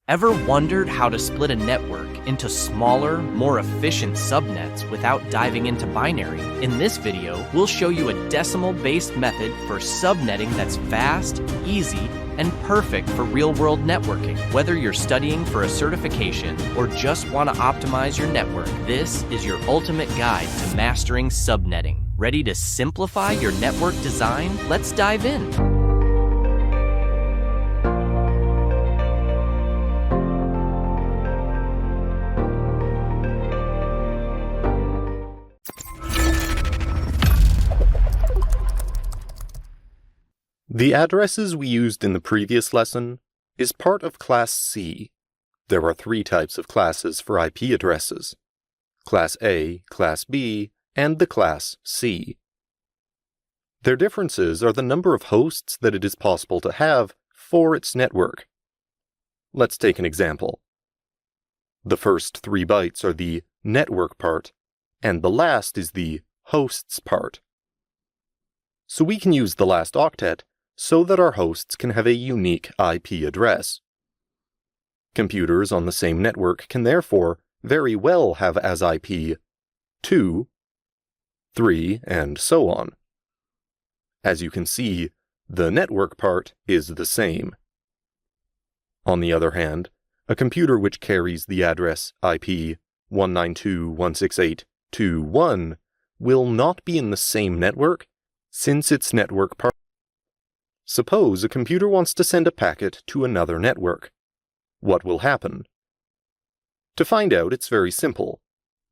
Ever wondered how to split a network into smaller, more efficient subnets without diving into binary? In this video, we'll show you a decimal-based method for subnetting that's fast, easy, and perfect for real-world networking. Whether you're studying for a certification or just want to optimize your network, this is your ultimate guide to mastering subnetting. Ready to simplify your network design? Let's dive in. The addresses we used in the previous lesson is part of Class C. There are three types of classes for IP addresses: Class A, Class B, and the Class C. Their differences are the number of hosts that it is possible to have for its network. Let's take an example. The first 3 bytes are the network part, and the last is the hosts part. So we can use the last octet so that our hosts can have a unique IP address. Computers on the same network can therefore very well have as IP 2, 3, and so on. As you can see, the network part is the same. On the other hand, a computer which carries the address IP 192.168.2.1 will not be in the same network since its network part. Suppose a computer wants to send a packet to another network. What will happen? To find out, it's very simple.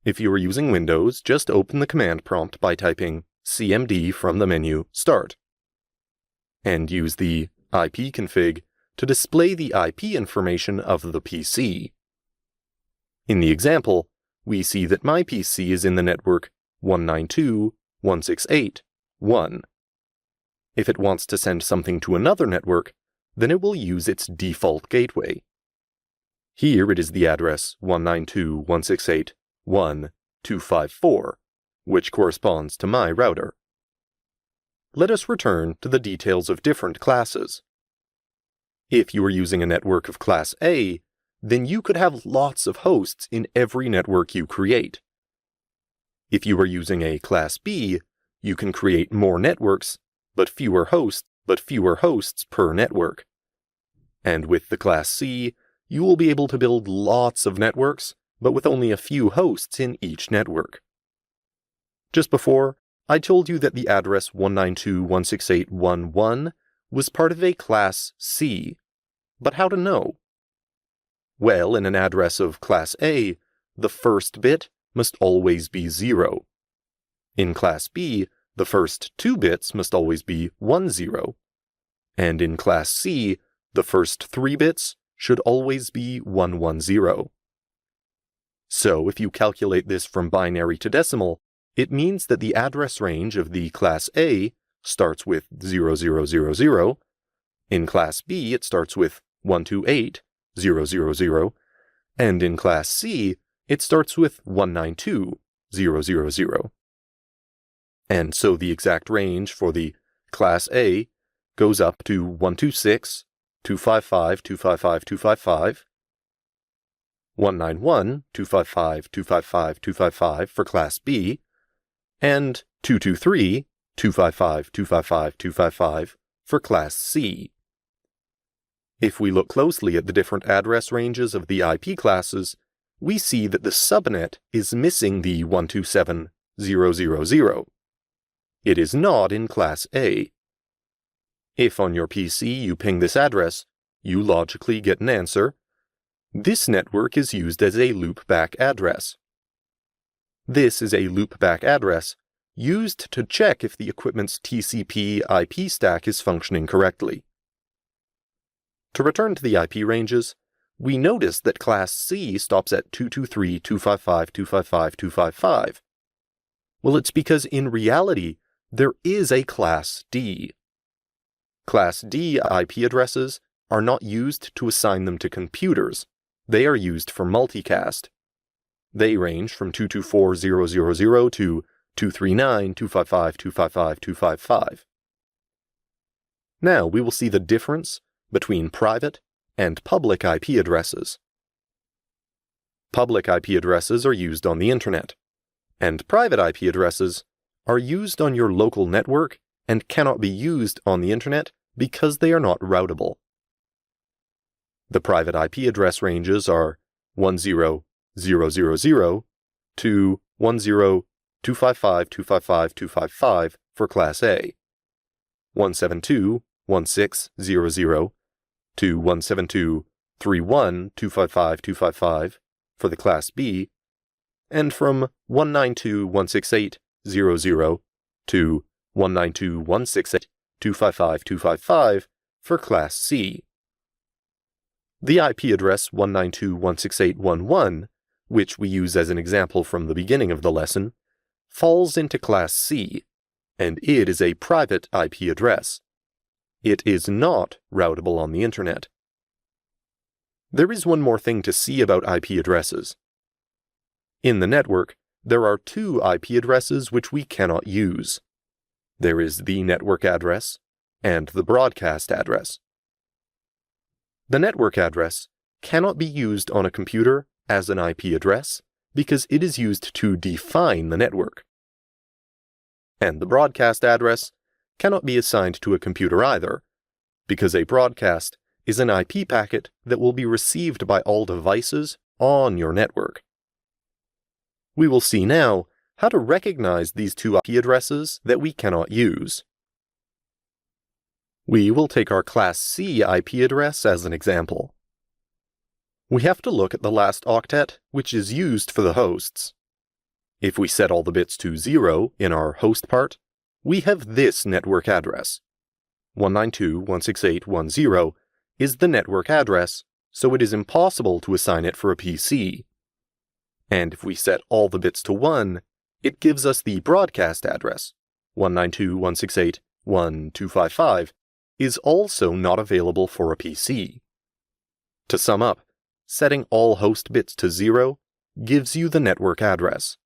If you are using Windows, just open the command prompt by typing cmd from the menu Start, and use the ipconfig to display the IP information of the PC. In the example, we see that my PC is in the network 192.168.1. If it wants to send something to another network, then it will use its default gateway. Here it is the address 192.168.1.254, which corresponds to my router. Let us return to the details of different classes. If you are using a network of Class A, then you could have lots of hosts in every network you create. If you are using a Class B, you can create more networks, but fewer hosts per network. And with the Class C, you will be able to build lots of networks, but with only a few hosts in each network. Just before, I told you that the address 192.168.1.1 was part of a Class C. But how to know? Well, in an address of Class A, the first bit must always be 0. In Class B, the first 2 bits must always be 10. And in Class C, the first 3 bits should always be 110. So if you calculate this from binary to decimal, it means that the address range of the Class A starts with 0000, in Class B it starts with 128.000, and in Class C it starts with 192.000. And so the exact range for the Class A goes up to 126.255.255.255, 191.255.255.255 for Class B, and 223.255.255.255 for Class C. If we look closely at the different address ranges of the IP classes, we see that the subnet is missing the 127.000. It is not in Class A. If on your PC you ping this address, you logically get an answer. This network is used as a loopback address. This is a loopback address used to check if the equipment's TCP IP stack is functioning correctly. To return to the IP ranges, we notice that Class C stops at 223.255.255.255. Well, it's because in reality, there is a Class D. Class D IP addresses are not used to assign them to computers. They are used for multicast. They range from 224.000 to 239.255.255.255. Now we will see the difference between private and public IP addresses. Public IP addresses are used on the Internet, and private IP addresses are used on your local network and cannot be used on the Internet because they are not routable. The private IP address ranges are 10.0.0.0 to 10.255.255.255 for Class A, 172.16.0.0 to 172.3.1.255.255 for the Class B, and from 192.168.0.0 to 192.168.255.255 for Class C. The IP address 192.168.1.1, which we use as an example from the beginning of the lesson, falls into Class C, and it is a private IP address. It is not routable on the Internet. There is one more thing to see about IP addresses. In the network, there are two IP addresses which we cannot use. There is the network address and the broadcast address. The network address cannot be used on a computer as an IP address because it is used to define the network. And the broadcast address cannot be assigned to a computer either, because a broadcast is an IP packet that will be received by all devices on your network. We will see now how to recognize these two IP addresses that we cannot use. We will take our Class C IP address as an example. We have to look at the last octet, which is used for the hosts. If we set all the bits to 0 in our host part, we have this network address. 192.168.1.0 is the network address, so it is impossible to assign it for a PC. And if we set all the bits to 1, it gives us the broadcast address. 192.168.1.255 is also not available for a PC. To sum up, setting all host bits to 0 gives you the network address,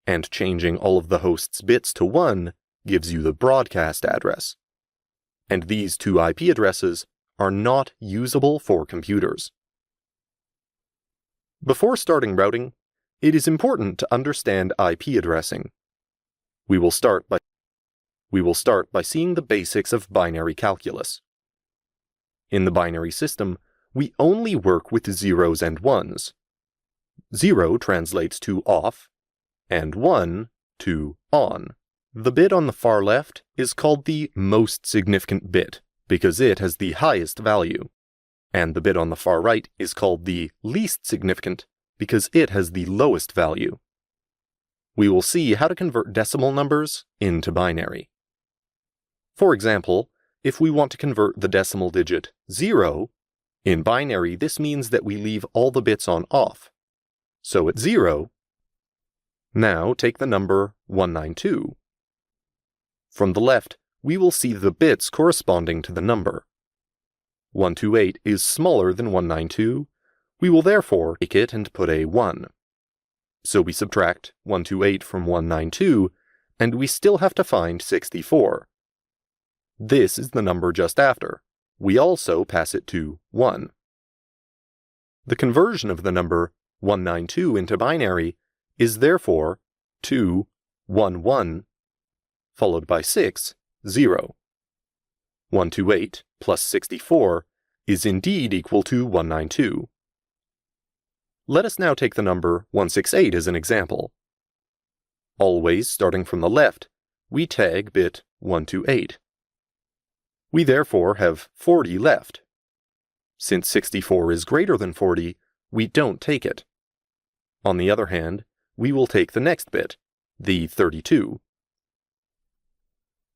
and changing all of the host's bits to 1 gives you the broadcast address. And these two IP addresses are not usable for computers. Before starting routing, it is important to understand IP addressing. We will start by seeing the basics of binary calculus. In the binary system, we only work with zeros and ones. 0 translates to off, and 1 to on. The bit on the far left is called the most significant bit, because it has the highest value, and the bit on the far right is called the least significant, because it has the lowest value. We will see how to convert decimal numbers into binary. For example, if we want to convert the decimal digit 0, in binary this means that we leave all the bits on off. So at 0, now take the number 192. From the left, we will see the bits corresponding to the number. 128 is smaller than 192. We will therefore take it and put a 1. So we subtract 128 from 192, and we still have to find 64. This is the number just after. We also pass it to 1. The conversion of the number 192 into binary is therefore 2, 1, 1, followed by 6, 0. 128 plus 64 is indeed equal to 192. Let us now take the number 168 as an example. Always starting from the left, we tag bit 128. We therefore have 40 left. Since 64 is greater than 40, we don't take it. On the other hand, we will take the next bit, the 32.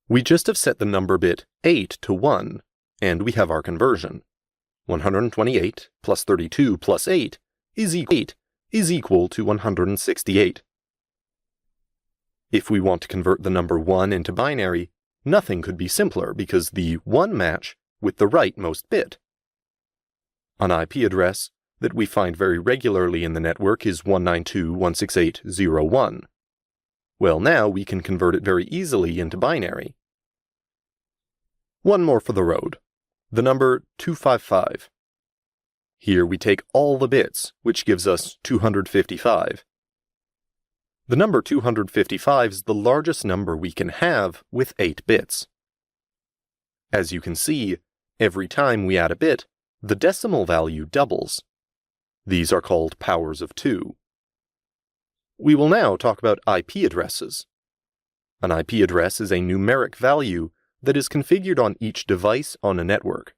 We just have set the number bit 8 to 1, and we have our conversion. 128 plus 32 plus 8 is equal to 168. If we want to convert the number 1 into binary, nothing could be simpler because the 1 match with the rightmost bit. An IP address that we find very regularly in the network is 192.168.0.1. Well, now we can convert it very easily into binary. One more for the road. The number 255. Here we take all the bits, which gives us 255. The number 255 is the largest number we can have with 8 bits. As you can see, every time we add a bit, the decimal value doubles. These are called powers of 2. We will now talk about IP addresses. An IP address is a numeric value that is configured on each device on a network.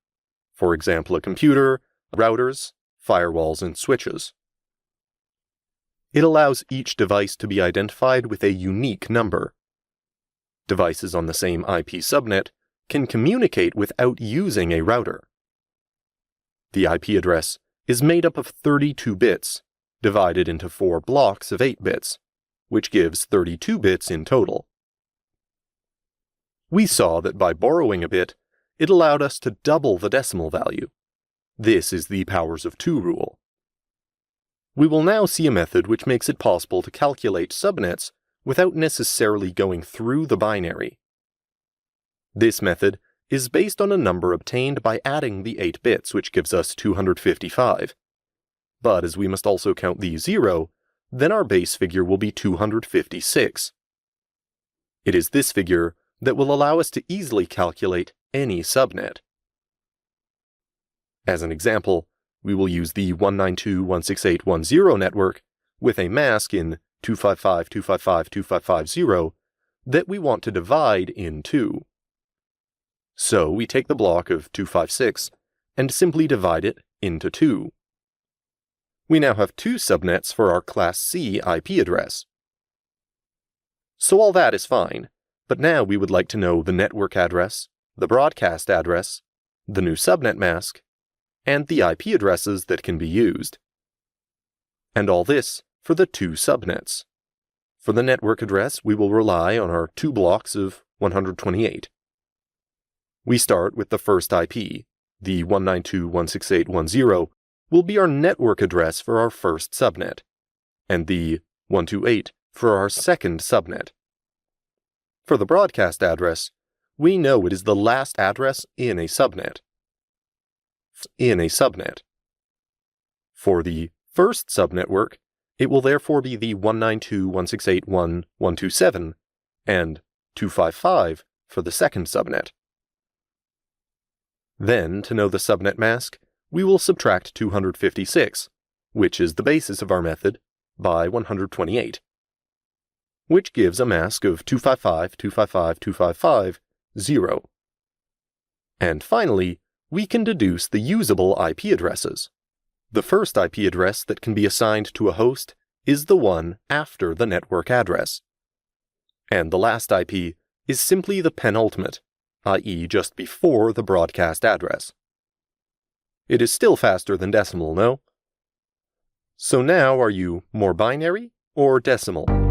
For example, a computer, routers, firewalls, and switches. It allows each device to be identified with a unique number. Devices on the same IP subnet can communicate without using a router. The IP address is made up of 32 bits, divided into 4 blocks of 8 bits, which gives 32 bits in total. We saw that by borrowing a bit, it allowed us to double the decimal value. This is the powers of 2 rule. We will now see a method which makes it possible to calculate subnets without necessarily going through the binary. This method is based on a number obtained by adding the 8 bits, which gives us 255. But as we must also count the 0, then our base figure will be 256. It is this figure that will allow us to easily calculate any subnet. As an example, we will use the 192.168.1.0 network with a mask in 255.255.255.0 that we want to divide in 2. So we take the block of 256 and simply divide it into 2. We now have 2 subnets for our Class C IP address. So all that is fine, but now we would like to know the network address, the broadcast address, the new subnet mask, and the IP addresses that can be used. And all this for the 2 subnets. For the network address, we will rely on our 2 blocks of 128. We start with the first IP. The 192.168.1.0 will be our network address for our first subnet, and the 128 for our second subnet. For the broadcast address, we know it is the last address in a subnet. For the first subnetwork, it will therefore be the 192.168.1.127 and 255 for the second subnet. Then, to know the subnet mask, we will subtract 256, which is the basis of our method, by 128, which gives a mask of 255.255.255.0. And finally, we can deduce the usable IP addresses. The first IP address that can be assigned to a host is the one after the network address. And the last IP is simply the penultimate, i.e. just before the broadcast address. It is still faster than decimal, no? So now are you more binary or decimal?